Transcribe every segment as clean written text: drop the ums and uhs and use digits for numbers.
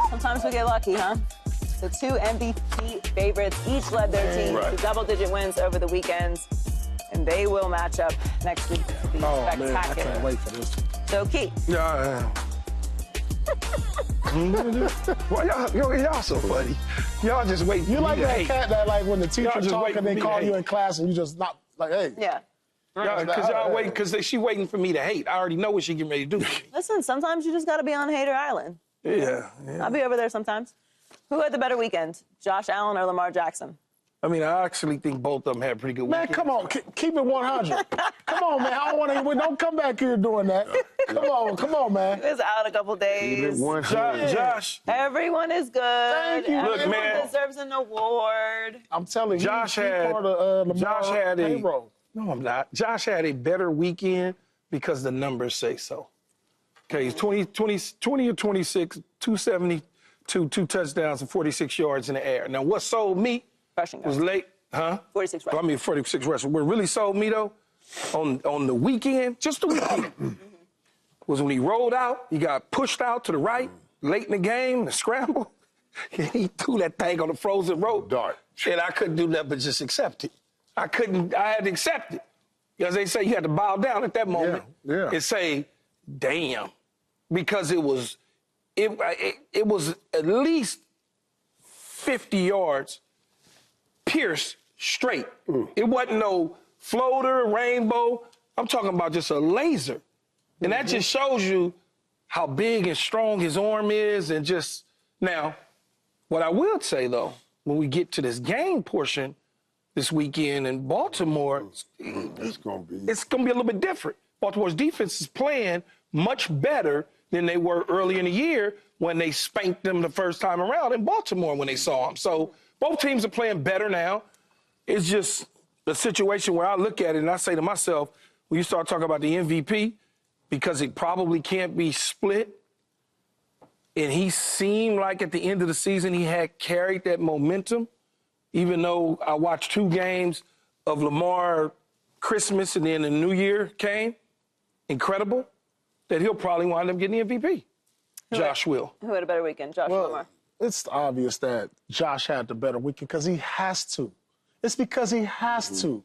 Sometimes we get lucky, huh? The two MVP favorites each led their team to double-digit wins over the weekends, and they will match up next week to be spectacular. Man, I can't wait for this. So, Key. Yeah. Well, y'all so funny. Y'all just wait. You like that cat that, like, when the teacher talk and they call you in hate. class and you just not like, hey. Yeah. Because y'all wait, because she waiting for me to hate. I already know what she getting ready to do. Listen, sometimes you just got to be on Hater Island. Yeah. I'll be over there sometimes. Who had the better weekend, Josh Allen or Lamar Jackson? I mean, I actually think both of them had pretty good weekends. Man, come on, keep it 100. Come on, man. I don't want to. Don't come back here doing that. Come on, man. He was out a couple days. Josh. Everyone is good. Thank you. Everyone Look, man. deserves an award. I'm telling you, Josh had payroll. No, I'm not. Josh had a better weekend because the numbers say so. Okay, he's 20 or 26, 272, 2 touchdowns and 46 yards in the air. Now, what sold me was late, 46 rushing. I mean, 46 rushing. What really sold me, though, on the weekend, just the weekend, was when he rolled out, he got pushed out to the right, late in the game, the scramble. He threw that thing on the frozen rope. Dart. And I couldn't do nothing but just accept it. I had to accept it. Because they say you had to bow down at that moment and say, damn. Because it was at least 50 yards pierced straight. It wasn't no floater, rainbow. I'm talking about just a laser. And that just shows you how big and strong his arm is. And just now, what I will say, though, when we get to this game portion this weekend in Baltimore, it's going to be a little bit different. Baltimore's defense is playing much better than they were early in the year when they spanked them the first time around in Baltimore when they saw them. So both teams are playing better now. It's just a situation where I look at it and I say to myself, when you start talking about the MVP, because it probably can't be split, and he seemed like at the end of the season he had carried that momentum, even though I watched 2 games of Lamar Christmas and then the New Year came, incredible, that he'll probably wind up getting the MVP. Josh will. Who had a better weekend, Josh or Lamar? It's obvious that Josh had the better weekend because he has to. It's because he has to.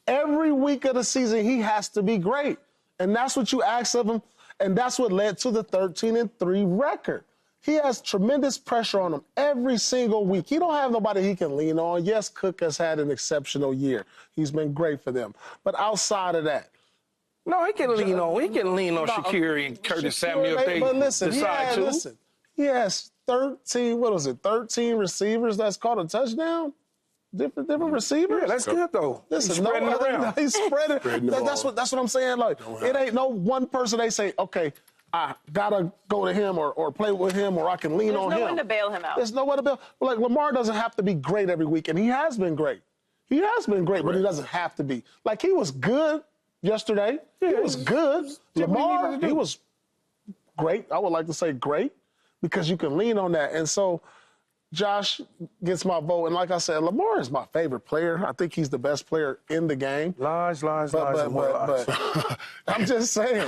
Every week of the season, he has to be great. And that's what you ask of him, and that's what led to the 13-3 record. He has tremendous pressure on him every single week. He don't have nobody he can lean on. Yes, Cook has had an exceptional year. He's been great for them. But outside of that, no, he can lean on. He can lean on Shakiri and Curtis Samuel if they decide to. Listen, he has 13 receivers that's caught a touchdown? Different receivers? Yeah, that's good, though. Listen, he's spreading it around. He's spreading. That's what I'm saying. Like, it ain't no one person they say, okay, I gotta go to him or play with him or I can lean on him. There's no one to bail him out. There's no one to bail. Like, Lamar doesn't have to be great every week, and he has been great. He has been great, but he doesn't have to be. Like, he was good yesterday. He was good. Lamar, he was great. I would like to say great because you can lean on that. And so Josh gets my vote. And like I said, Lamar is my favorite player. I think he's the best player in the game. Lies. But I'm just saying,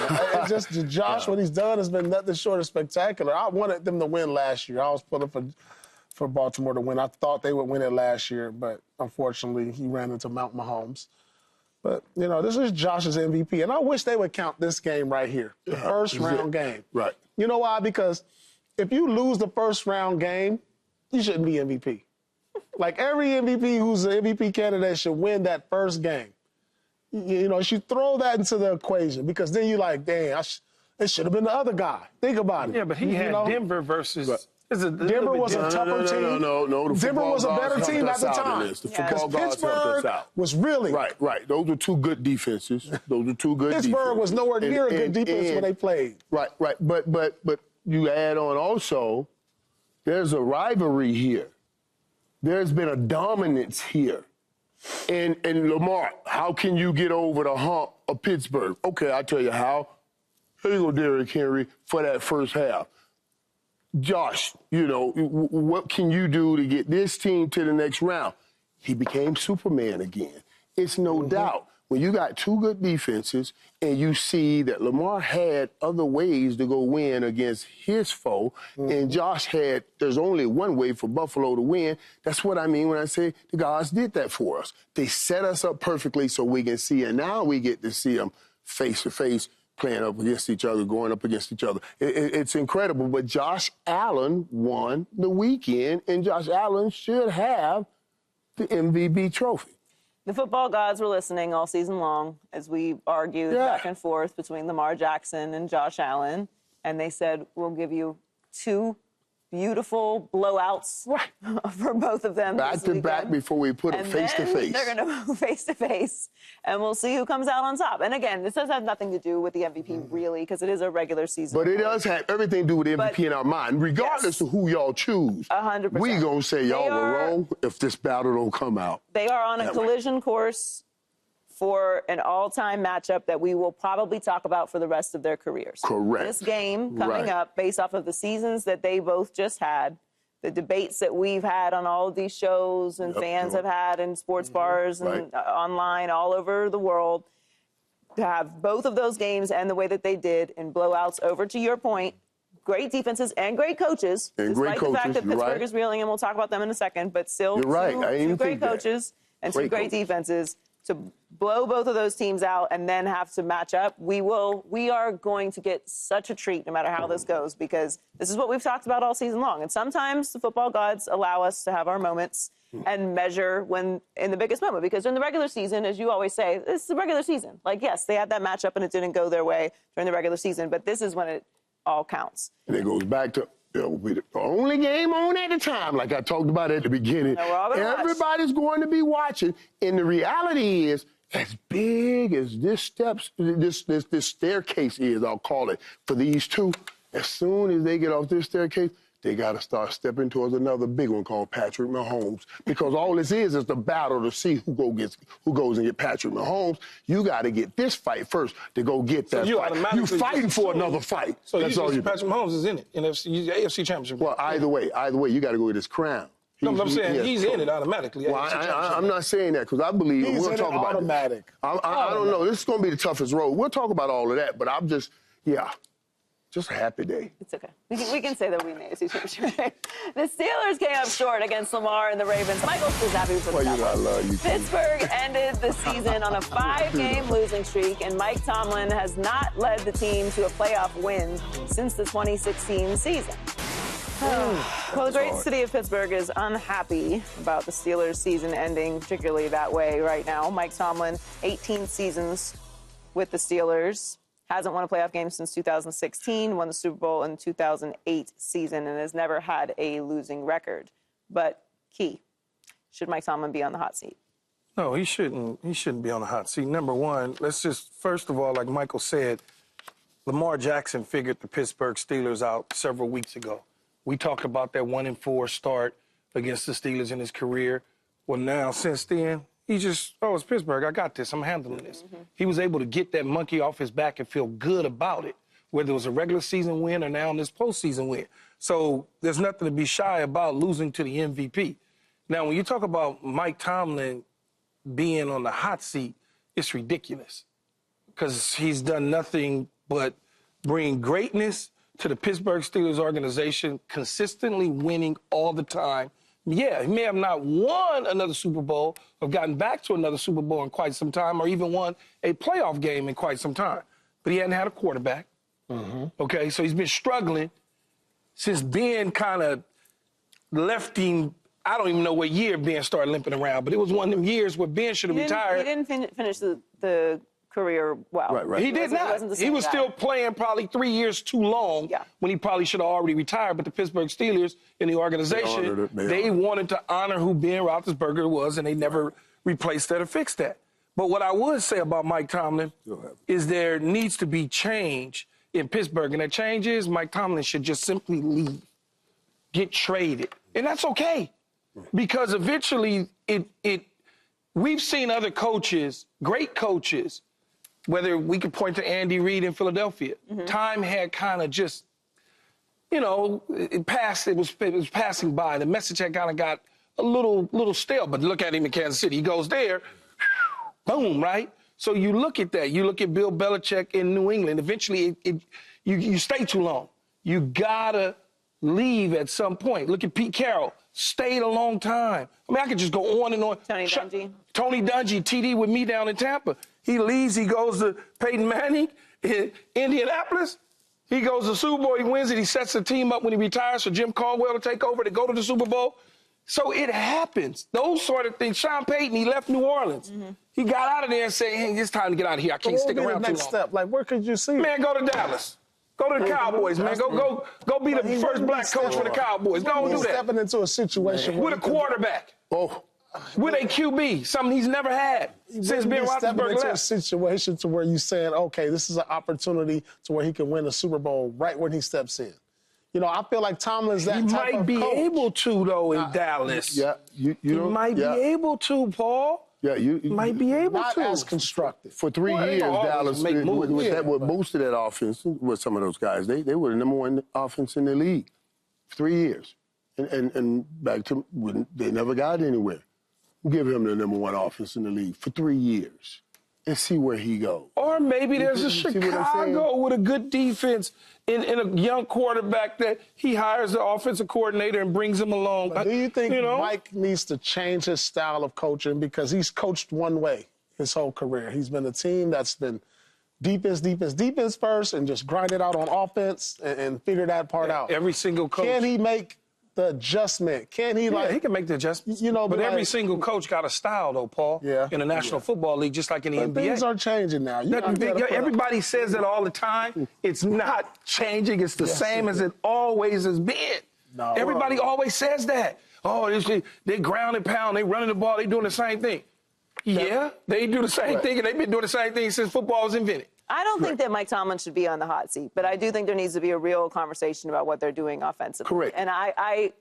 Josh, what he's done has been nothing short of spectacular. I wanted them to win last year. I was pulling for Baltimore to win. I thought they would win it last year, but unfortunately he ran into Mount Mahomes. But, you know, this is Josh's MVP, and I wish they would count this game right here, the first-round game. Right. You know why? Because if you lose the first-round game, you shouldn't be MVP. Like, every MVP who's an MVP candidate should win that first game. You know, you should throw that into the equation because then you're like, damn, it should have been the other guy. Think about it. Yeah, but he had Denver versus... Right. Denver was a tougher team. No. Denver was a better team at the time. Because Pittsburgh was really... Right. Those were 2 good defenses. Pittsburgh was nowhere near a good defense when they played. Right. But you add on also, there's a rivalry here. There's been a dominance here. And Lamar, how can you get over the hump of Pittsburgh? Okay, I'll tell you how. Here you go, Derrick Henry, for that first half. Josh, you know, what can you do to get this team to the next round? He became Superman again. It's no doubt. when you got two good defenses and you see that Lamar had other ways to go win against his foe, and Josh had, there's only one way for Buffalo to win. That's what I mean when I say the guys did that for us. They set us up perfectly so we can see, and now we get to see them face to face, playing up against each other, going up against each other. It's incredible, but Josh Allen won the weekend, and Josh Allen should have the MVP trophy. The football gods were listening all season long as we argued back and forth between Lamar Jackson and Josh Allen, and they said, we'll give you 2 beautiful blowouts for both of them. Back to back before we put them face to face. They're going to move face to face, and we'll see who comes out on top. And again, this does have nothing to do with the MVP, really, because it is a regular season. But it does have everything to do with the MVP in our mind. Regardless of who y'all choose, 100%. We going to say y'all were wrong if this battle don't come out. They are on a collision course for an all-time matchup that we will probably talk about for the rest of their careers. Correct. This game coming up based off of the seasons that they both just had, the debates that we've had on all of these shows and fans have had in sports bars and online all over the world, to have both of those games and the way that they did in blowouts over, to your point, great defenses and great coaches. And despite the fact that Pittsburgh is reeling, and we'll talk about them in a second, but still two great coaches and two great defenses. To blow both of those teams out and then have to match up, we are going to get such a treat no matter how this goes, because this is what we've talked about all season long. And sometimes the football gods allow us to have our moments and measure when in the biggest moment, because in the regular season, as you always say, this is the regular season. Like, yes, they had that matchup and it didn't go their way during the regular season, but this is when it all counts. And it goes back to the only game on at the time, like I talked about at the beginning. Everybody's going to be watching, and the reality is, as big as this staircase is, I'll call it, for these two, as soon as they get off this staircase, they got to start stepping towards another big one called Patrick Mahomes. Because all this is the battle to see who goes and get Patrick Mahomes. You got to get this fight first to go get that fight. You fighting for another fight. So that's all you. Patrick Mahomes is in it in AFC Championship. Well, either way, you got to go get his crown. No, I'm saying he's in it automatically. Well, I'm not saying that because I believe we'll talk about automatic. I don't know. This is going to be the toughest road. We'll talk about all of that, but I'm just, just a happy day. It's okay. We can say that we made it. The Steelers came up short against Lamar and the Ravens. Michael's just happy for the I love you. Pittsburgh ended the season on a 5-game losing streak, and Mike Tomlin has not led the team to a playoff win since the 2016 season. Well, the great city of Pittsburgh is unhappy about the Steelers' season ending, particularly that way right now. Mike Tomlin, 18 seasons with the Steelers, hasn't won a playoff game since 2016, won the Super Bowl in 2008 season, and has never had a losing record. But, Key, should Mike Tomlin be on the hot seat? No, he shouldn't. He shouldn't be on the hot seat. Number one, let's just, first of all, like Michael said, Lamar Jackson figured the Pittsburgh Steelers out several weeks ago. We talked about that 1-4 start against the Steelers in his career. Well, now, since then, he just, it's Pittsburgh. I got this. I'm handling this. He was able to get that monkey off his back and feel good about it, whether it was a regular season win or now in this postseason win. So there's nothing to be shy about losing to the MVP. Now, when you talk about Mike Tomlin being on the hot seat, it's ridiculous because he's done nothing but bring greatness to the Pittsburgh Steelers organization, consistently winning all the time. Yeah, he may have not won another Super Bowl or gotten back to another Super Bowl in quite some time or even won a playoff game in quite some time. But he hadn't had a quarterback. Okay, so he's been struggling since Ben kind of left him. I don't even know what year Ben started limping around, but it was one of them years where Ben should have retired. He didn't finish the career well. Right. He did not. He was still playing probably 3 years too long when he probably should have already retired. But the Pittsburgh Steelers in the organization, they wanted to honor who Ben Roethlisberger was, and they never replaced that or fixed that. But what I would say about Mike Tomlin is there needs to be change in Pittsburgh. And that change is Mike Tomlin should just simply leave, get traded. And that's okay because eventually we've seen other coaches, great coaches, whether we could point to Andy Reid in Philadelphia. Time had kind of just, it was passing by. The message had kind of got a little stale. But look at him in Kansas City. He goes there, boom, right? So you look at that. You look at Bill Belichick in New England. Eventually, you stay too long. You gotta leave at some point. Look at Pete Carroll. Stayed a long time. I mean, I could just go on and on. Tony Dungy, TD with me down in Tampa. He leaves. He goes to Peyton Manning in Indianapolis. He goes to the Super Bowl. He wins it. He sets the team up when he retires for Jim Caldwell to take over to go to the Super Bowl. So it happens. Those sort of things. Sean Payton, he left New Orleans. He got out of there and said, hey, it's time to get out of here. I can't stick around too long. Next step? Like, where could you see it? Man, go to Dallas. Go to the Cowboys, man. Go be the first black coach for the Cowboys. Go and do that. Stepping into a situation with a quarterback. With a QB, something he's never had since Ben Roethlisberger left. Into a situation to where you're saying, okay, this is an opportunity to where he can win a Super Bowl right when he steps in. You know, I feel like Tomlin's that type of coach. He might be able to, though, in Dallas. Yeah, you might be able to, Paul. Yeah, you might be able not to. Not as constructive. For 3 years, Dallas, with most of that offense, with some of those guys, they were the number one offense in the league. 3 years. And back to when they never got anywhere. Give him the number one offense in the league for 3 years and see where he goes. Or maybe there's a Chicago with a good defense in a young quarterback that he hires the offensive coordinator and brings him along. But do you think Mike needs to change his style of coaching? Because he's coached one way his whole career. He's been a team that's been defense first and just grind it out on offense and figure that part out. Every single coach. Can he make the adjustment? Can he he can make the adjustment. You know, but every single coach got a style, though, Paul. In the National Football League, just like in the NBA. Things are changing now. Everybody says it all the time. It's not changing. It's the same as it always has been. No, everybody always says that. Oh, they ground and pound. They running the ball. They doing the same thing. Yeah, they do the same thing, and they've been doing the same thing since football was invented. I don't think that Mike Tomlin should be on the hot seat, but I do think there needs to be a real conversation about what they're doing offensively. Correct. And I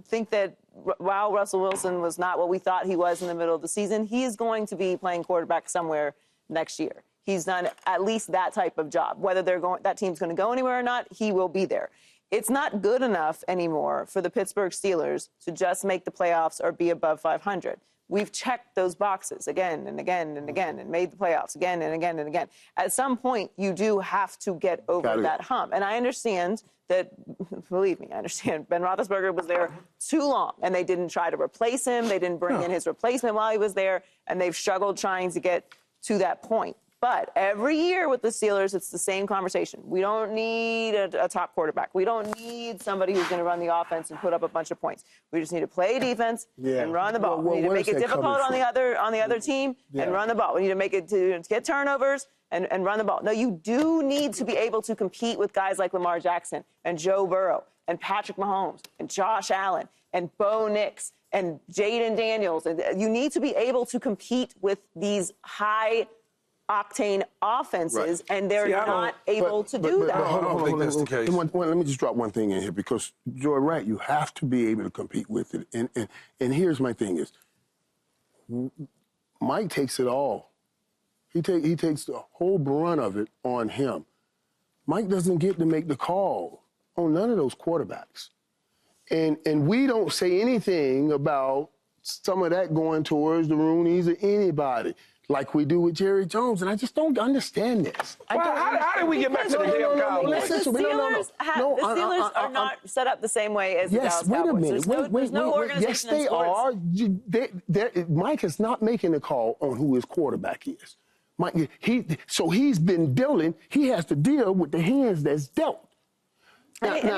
think that while Russell Wilson was not what we thought he was in the middle of the season, he is going to be playing quarterback somewhere next year. He's done at least that type of job. Whether that team's going to go anywhere or not, he will be there. It's not good enough anymore for the Pittsburgh Steelers to just make the playoffs or be above 500. We've checked those boxes again and again and again and made the playoffs again and again and again. At some point, you do have to get over that hump. And I understand that, believe me, I understand Ben Roethlisberger was there too long, and they didn't try to replace him. They didn't bring in his replacement while he was there, and they've struggled trying to get to that point. But every year with the Steelers, it's the same conversation. We don't need a top quarterback. We don't need somebody who's going to run the offense and put up a bunch of points. We just need to play defense and run the ball. We need to make it difficult on the other team and run the ball. We need to make it to get turnovers and run the ball. No, you do need to be able to compete with guys like Lamar Jackson and Joe Burrow and Patrick Mahomes and Josh Allen and Bo Nix and Jaden Daniels. And you need to be able to compete with these high-octane offenses, and they're not able to do that. I don't think that's the case. Let me just drop one thing in here, because you're right. You have to be able to compete with it. And here's my thing is, Mike takes it all. He takes the whole brunt of it on him. Mike doesn't get to make the call on none of those quarterbacks. And we don't say anything about some of that going towards the Rooneys or anybody, like we do with Jerry Jones, and I just don't understand this. How did we get back to the damn Cowboys? The Steelers are not set up the same way as the Dallas Cowboys. Wait a minute. There's no organization yes, they are. Mike is not making a call on who his quarterback is. Mike, he's been dealing. He has to deal with the hands that's dealt. We get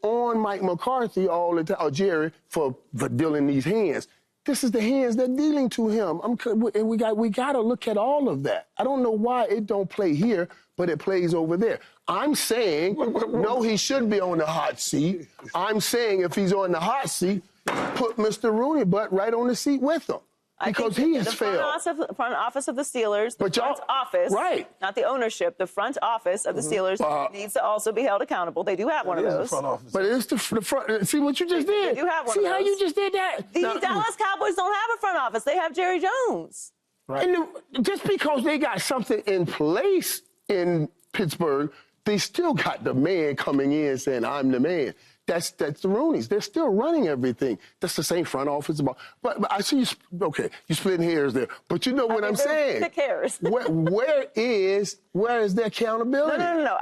on Mike McCarthy all the time, or Jerry, for dealing these hands. This is the hands they're dealing to him. And we got to look at all of that. I don't know why it don't play here, but it plays over there. I'm saying, no, he should be on the hot seat. I'm saying if he's on the hot seat, put Mr. Rooney Butt right on the seat with him. Because he has failed. The front office of the Steelers, the front office, not the ownership, the front office of the Steelers needs to also be held accountable. They do have one of those. But it's the front. See what you just did? They do have one See of those. how you just did that? The Dallas Cowboys don't have a front office. They have Jerry Jones. Right. And just because they got something in place in Pittsburgh, they still got the man coming in saying, I'm the man. That's the Rooneys. They're still running everything. That's the same front office. But I see you splitting hairs there. But you know what I'm saying? Pick hairs. where is the accountability? No.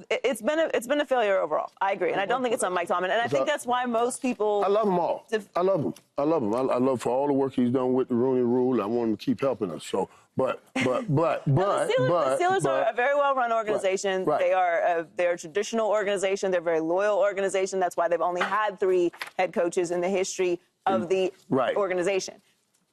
It's been a failure overall. I agree, and I don't think it's on Mike Tomlin. And I think that's why most people. I love them all. I love him. I love for all the work he's done with the Rooney Rule. I want him to keep helping us. So, the Steelers are a very well-run organization. Right. They're a traditional organization. They're a very loyal organization. That's why they've only had 3 head coaches in the history of the organization.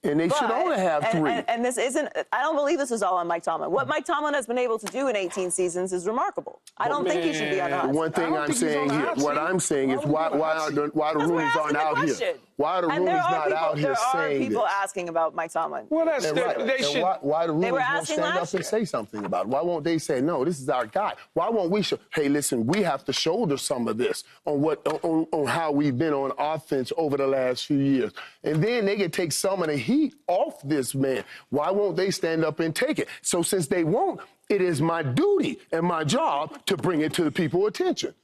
And they should only have 3. And this isn't, I don't believe this is all on Mike Tomlin. What Mike Tomlin has been able to do in 18 seasons is remarkable. I don't think he should be on the hot seat. One thing I'm saying here, what I'm saying is why the Rooneys aren't out here? Why the Rooneys not out here saying this? There are people asking about Mike Tomlin. Well, why the Rooneys won't stand up and say something about it? Why won't they say, no, this is our guy? Why won't we hey, listen, we have to shoulder some of this on how we've been on offense over the last few years. And then they can take some of the heat off this man. Why won't they stand up and take it? So since they won't, it is my duty and my job to bring it to the people's attention.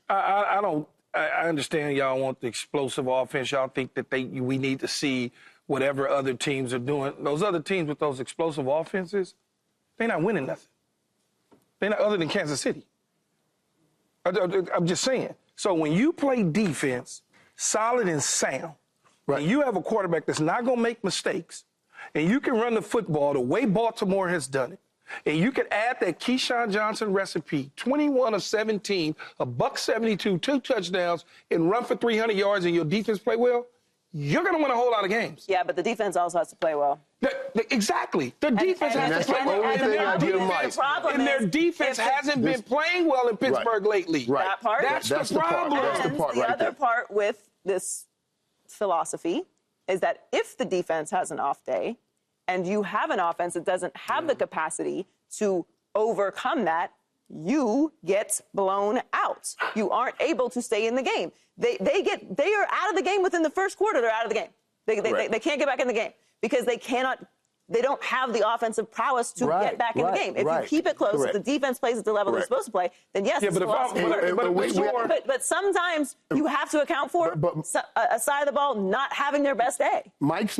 I understand y'all want the explosive offense. Y'all think that we need to see whatever other teams are doing. Those other teams with those explosive offenses, they're not winning nothing. They're not, other than Kansas City. I'm just saying. So when you play defense, solid and sound, and you have a quarterback that's not going to make mistakes, and you can run the football the way Baltimore has done it, and you can add that Keyshawn Johnson recipe, 21 of 17, $172, 2 touchdowns, and run for 300 yards, and your defense play well, you're going to win a whole lot of games. Yeah, but the defense also has to play well. Exactly. The defense has to play well. And their defense hasn't been playing well in Pittsburgh lately. Right. That part. That's the problem. That's the part the right other there. part with this philosophy is that if the defense has an off day, and you have an offense that doesn't have the capacity to overcome that, you get blown out. You aren't able to stay in the game. They are out of the game within the first quarter. They're out of the game. They can't get back in the game because they don't have the offensive prowess to get back in the game. If you keep it close, if the defense plays at the level they're supposed to play, then yes, it's philosophy. But sometimes you have to account for a side of the ball not having their best day. Mike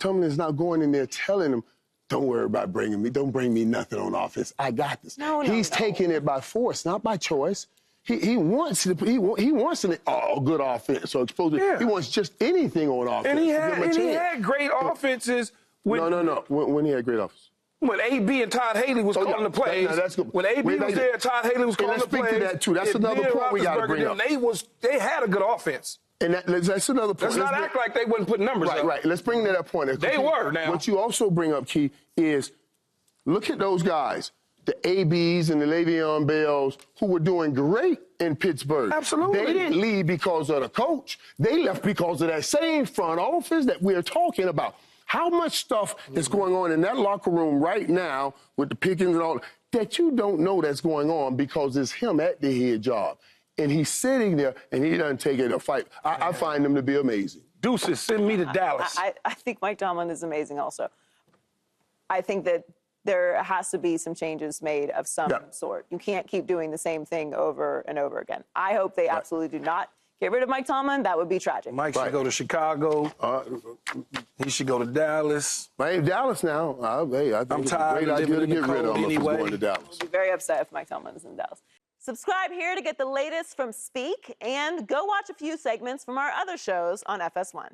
Tomlin is not going in there telling them, don't worry about don't bring me nothing on offense. I got this. He's taking it by force, not by choice. He wants a good offense. So he wants just anything on offense. And he had great offenses. No. When he had great offense. When A.B. and Todd Haley was calling the plays. That's good. When A.B. was there, Todd Haley was calling the plays. Let's speak to that, too. That's another point we got to bring up. They had a good offense. And that's another point. Let's not act like they wouldn't put numbers up. Right. Let's bring that point. They were now. What you also bring up, Key, is look at those guys, the ABs and the Le'Veon Bells, who were doing great in Pittsburgh. Absolutely. They didn't leave because of the coach. They left because of that same front office that we're talking about. How much stuff is going on in that locker room right now with the Pickens and all that you don't know that's going on because it's him at the head job. And he's sitting there, and he doesn't take it a fight. I find him to be amazing. Deuces, send me to Dallas. I think Mike Tomlin is amazing also. I think that there has to be some changes made of some sort. You can't keep doing the same thing over and over again. I hope they absolutely do not get rid of Mike Tomlin. That would be tragic. Mike should go to Chicago. He should go to Dallas. Dallas now. I think I'm it's tired a great idea to get rid of him if he's going to Dallas. I'd be very upset if Mike Tomlin is in Dallas. Subscribe here to get the latest from Speak, and go watch a few segments from our other shows on FS1.